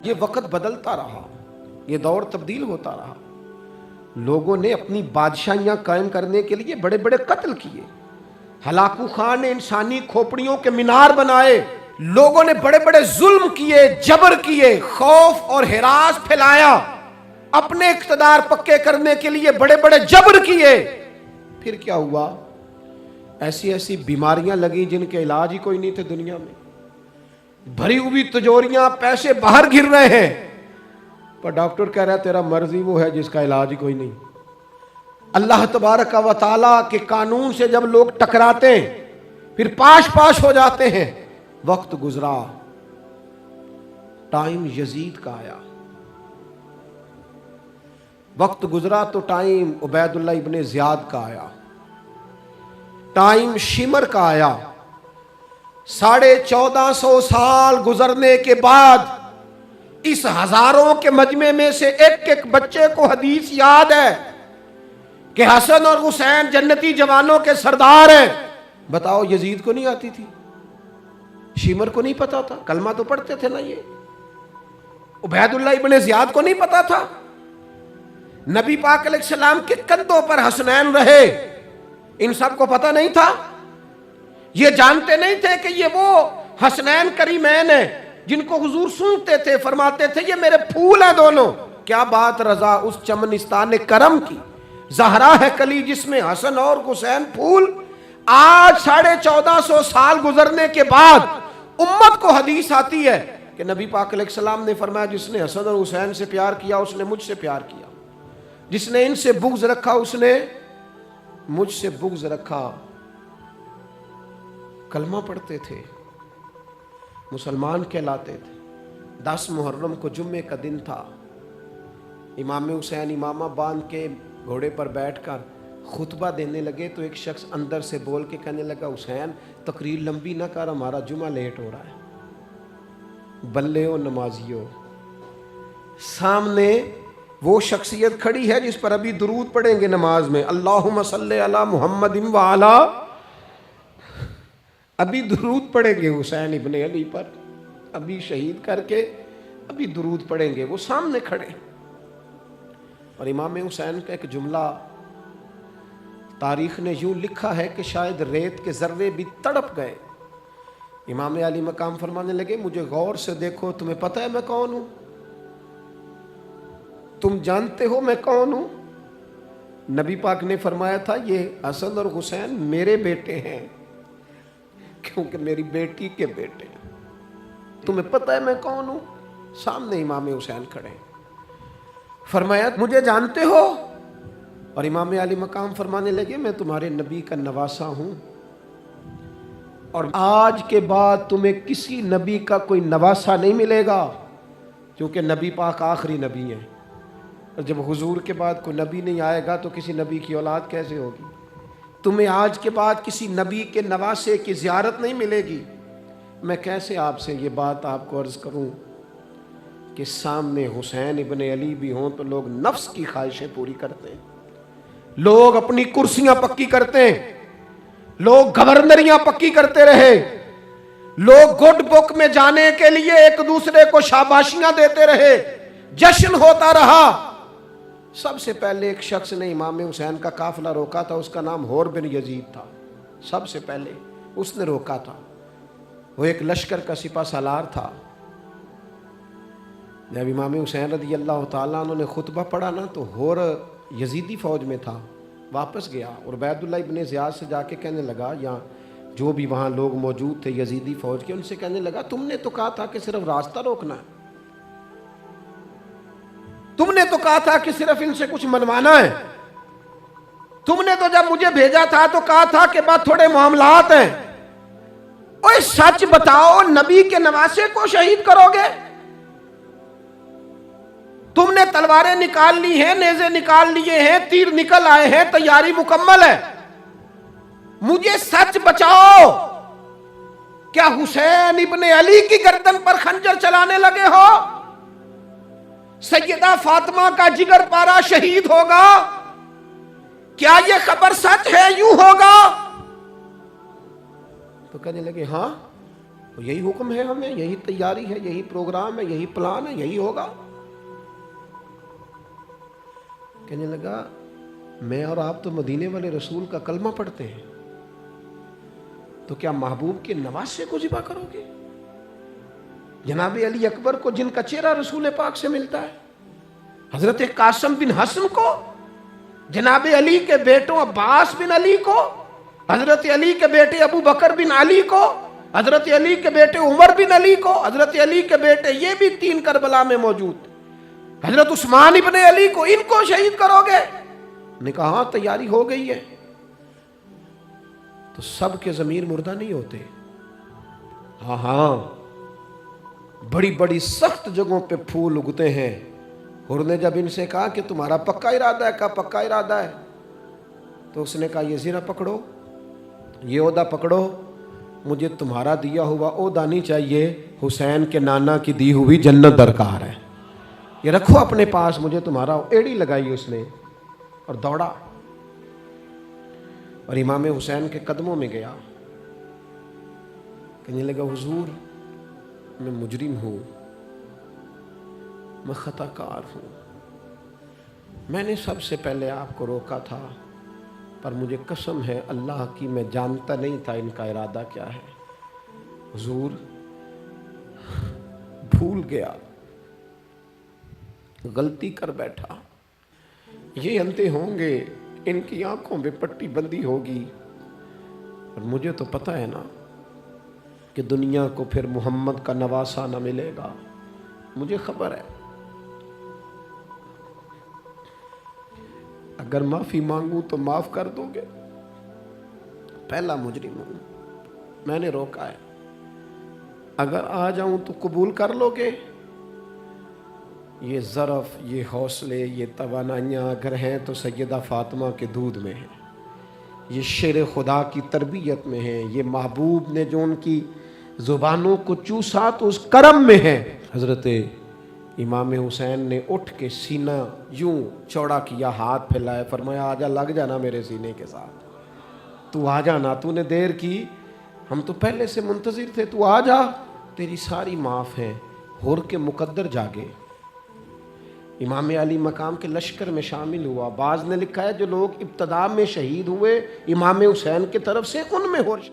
یہ وقت بدلتا رہا، یہ دور تبدیل ہوتا رہا، لوگوں نے اپنی بادشاہیاں قائم کرنے کے لیے بڑے بڑے قتل کیے، ہلاکو خان نے انسانی کھوپڑیوں کے مینار بنائے، لوگوں نے بڑے بڑے ظلم کیے، جبر کیے، خوف اور ہراس پھیلایا، اپنے اقتدار پکے کرنے کے لیے بڑے بڑے جبر کیے۔ پھر کیا ہوا؟ ایسی ایسی بیماریاں لگیں جن کے علاج ہی کوئی نہیں تھے دنیا میں، بھری ہوئی تجوریاں، پیسے باہر گر رہے ہیں، پر ڈاکٹر کہہ رہا ہے تیرا مرض ہی وہ ہے جس کا علاج ہی کوئی نہیں۔ اللہ تبارک و تعالیٰ کے قانون سے جب لوگ ٹکراتے ہیں پھر پاش پاش ہو جاتے ہیں۔ وقت گزرا، ٹائم یزید کا آیا، وقت گزرا تو ٹائم عبید اللہ ابن زیاد کا آیا، ٹائم شمر کا آیا۔ 1450 سال گزرنے کے بعد اس ہزاروں کے مجمع میں سے ایک ایک بچے کو حدیث یاد ہے کہ حسن اور حسین جنتی جوانوں کے سردار ہیں۔ بتاؤ یزید کو نہیں آتی تھی؟ شیمر کو نہیں پتا تھا؟ کلمہ تو پڑھتے تھے نا یہ؟ عبید اللہ ابن زیاد کو نہیں پتا تھا؟ نبی پاک علیہ السلام کے کندھوں پر حسنین رہے، ان سب کو پتا نہیں تھا؟ یہ جانتے نہیں تھے کہ یہ وہ حسنین کریمین ہیں جن کو حضور سنتے تھے، فرماتے تھے یہ میرے پھول ہیں دونوں؟ کیا بات رضا اس چمنستان کرم کی، زہرا ہے کلی جس میں حسن اور حسین پھول۔ آج 1450 سال گزرنے کے بعد امت کو حدیث آتی ہے کہ نبی پاک علیہ السلام نے فرمایا جس نے حسن اور حسین سے پیار کیا اس نے مجھ سے پیار کیا، جس نے ان سے بغض رکھا اس نے مجھ سے بغض رکھا۔ کلمہ پڑھتے تھے، مسلمان کہلاتے تھے۔ 10 محرم کو جمعے کا دن تھا، امام حسین امامہ باندھ کے گھوڑے پر بیٹھ کر خطبہ دینے لگے تو ایک شخص اندر سے بول کے کہنے لگا حسین تقریر لمبی نہ کر، ہمارا جمعہ لیٹ ہو رہا ہے۔ بلے و نمازیو، سامنے وہ شخصیت کھڑی ہے جس پر ابھی درود پڑھیں گے نماز میں، اللہم صلی علی محمد وعلی، ابھی درود پڑھیں گے حسین ابن علی پر، ابھی شہید کر کے ابھی درود پڑھیں گے، وہ سامنے کھڑے۔ اور امام حسین کا ایک جملہ تاریخ نے یوں لکھا ہے کہ شاید ریت کے ذرے بھی تڑپ گئے۔ امام علی مقام فرمانے لگے مجھے غور سے دیکھو، تمہیں پتہ ہے میں کون ہوں؟ تم جانتے ہو میں کون ہوں؟ نبی پاک نے فرمایا تھا یہ حسن اور حسین میرے بیٹے ہیں کیونکہ میری بیٹی کے بیٹے ہیں۔ تمہیں پتہ ہے میں کون ہوں؟ سامنے امام حسین کھڑے، فرمایا مجھے جانتے ہو؟ اور امام علی مقام فرمانے لگے میں تمہارے نبی کا نواسا ہوں، اور آج کے بعد تمہیں کسی نبی کا کوئی نواسا نہیں ملے گا، کیونکہ نبی پاک آخری نبی ہیں، اور جب حضور کے بعد کوئی نبی نہیں آئے گا تو کسی نبی کی اولاد کیسے ہوگی؟ تمہیں آج کے بعد کسی نبی کے نواسے کی زیارت نہیں ملے گی۔ میں کیسے آپ سے یہ بات آپ کو عرض کروں کہ سامنے حسین ابن علی بھی ہوں تو لوگ نفس کی خواہشیں پوری کرتے ہیں، لوگ اپنی کرسیاں پکی کرتے ہیں، لوگ گورنریاں پکی کرتے رہے، لوگ گڈ بک میں جانے کے لیے ایک دوسرے کو شاباشیاں دیتے رہے، جشن ہوتا رہا۔ سب سے پہلے ایک شخص نے امام حسین کا قافلہ روکا تھا، اس کا نام حور بن یزید تھا، سب سے پہلے اس نے روکا تھا، وہ ایک لشکر کا سپہ سالار تھا۔ جب امام حسین رضی اللہ تعالیٰ عنہ نے خطبہ پڑھا نا تو حور یزیدی فوج میں تھا، واپس گیا اور عبید اللہ ابن زیاد سے جا کے کہنے لگا، یا جو بھی وہاں لوگ موجود تھے یزیدی فوج کے، ان سے کہنے لگا تم نے تو کہا تھا کہ صرف راستہ روکنا ہے، تم نے تو کہا تھا کہ صرف ان سے کچھ منوانا ہے، تم نے تو جب مجھے بھیجا تھا تو کہا تھا کہ بعد تھوڑے معاملات ہیں، اوہ سچ بتاؤ نبی کے نواسے کو شہید کرو گے؟ تم نے تلواریں نکال لی ہیں، نیزے نکال لیے ہیں، تیر نکل آئے ہیں، تیاری مکمل ہے، مجھے سچ بچاؤ، کیا حسین ابن علی کی گردن پر خنجر چلانے لگے ہو؟ سیدہ فاطمہ کا جگر پارا شہید ہوگا، کیا یہ خبر سچ ہے؟ یوں ہوگا؟ تو کہنے لگے ہاں تو یہی حکم ہے ہمیں، یہی تیاری ہے، یہی پروگرام ہے، یہی پلان ہے، یہی ہوگا۔ کہنے لگا میں اور آپ تو مدینے والے رسول کا کلمہ پڑھتے ہیں، تو کیا محبوب کے نواسے کو ذبح کرو گے؟ جناب علی اکبر کو، جن کا چہرہ رسول پاک سے ملتا ہے، حضرت قاسم بن حسن کو، جناب علی کے بیٹوں عباس بن علی کو، حضرت علی کے بیٹے ابو بکر بن علی کو، حضرت علی کے بیٹے عمر بن علی کو، حضرت علی کے بیٹے یہ بھی 3 کربلا میں موجود، حضرت عثمان ابن علی کو، ان کو شہید کرو گے؟ نے کہا ہاں تیاری ہو گئی ہے۔ تو سب کے ضمیر مردہ نہیں ہوتے، ہاں بڑی بڑی سخت جگہوں پہ پھول اگتے ہیں۔ حر نے جب ان سے کہا کہ تمہارا پکا ارادہ ہے، کہا پکا ارادہ ہے، تو اس نے کہا یہ زیرہ پکڑو، یہ عہدہ پکڑو، مجھے تمہارا دیا ہوا عہدہ نہیں چاہیے، حسین کے نانا کی دی ہوئی جنت درکار ہے، یہ رکھو اپنے پاس، مجھے تمہارا۔ ایڑی لگائی اس نے اور دوڑا اور امام حسین کے قدموں میں گیا، کہنے لگا حضور میں مجرم ہوں، میں خطا کار ہوں، میں نے سب سے پہلے آپ کو روکا تھا، پر مجھے قسم ہے اللہ کی میں جانتا نہیں تھا ان کا ارادہ کیا ہے، حضور بھول گیا، غلطی کر بیٹھا، یہ اندھے ہوں گے، ان کی آنکھوں میں پٹی بندی ہوگی، اور مجھے تو پتہ ہے نا کہ دنیا کو پھر محمد کا نواسہ نہ ملے گا، مجھے خبر ہے، اگر معافی مانگوں تو معاف کر دو گے، پہلا مجرم ہوں، میں نے روکا ہے، اگر آ جاؤں تو قبول کر لو گے؟ یہ ظرف، یہ حوصلے، یہ توانائیاں اگر ہیں تو سیدہ فاطمہ کے دودھ میں ہیں، یہ شیر خدا کی تربیت میں ہیں، یہ محبوب نے جو ان کی زبانوں کو چوسا تو اس کرم میں ہے۔ حضرت امام حسین نے اٹھ کے سینہ یوں چوڑا کیا، ہاتھ پھیلائے، فرمایا آجا، لگ جانا میرے سینے کے ساتھ، تو آ جانا، تو نے دیر کی، ہم تو پہلے سے منتظر تھے، تو آ جا، تیری ساری معاف ہیں۔ حر کے مقدر جاگے، امام علی مقام کے لشکر میں شامل ہوا۔ بعض نے لکھا ہے جو لوگ ابتدا میں شہید ہوئے امام حسین کی طرف سے، ان میں حر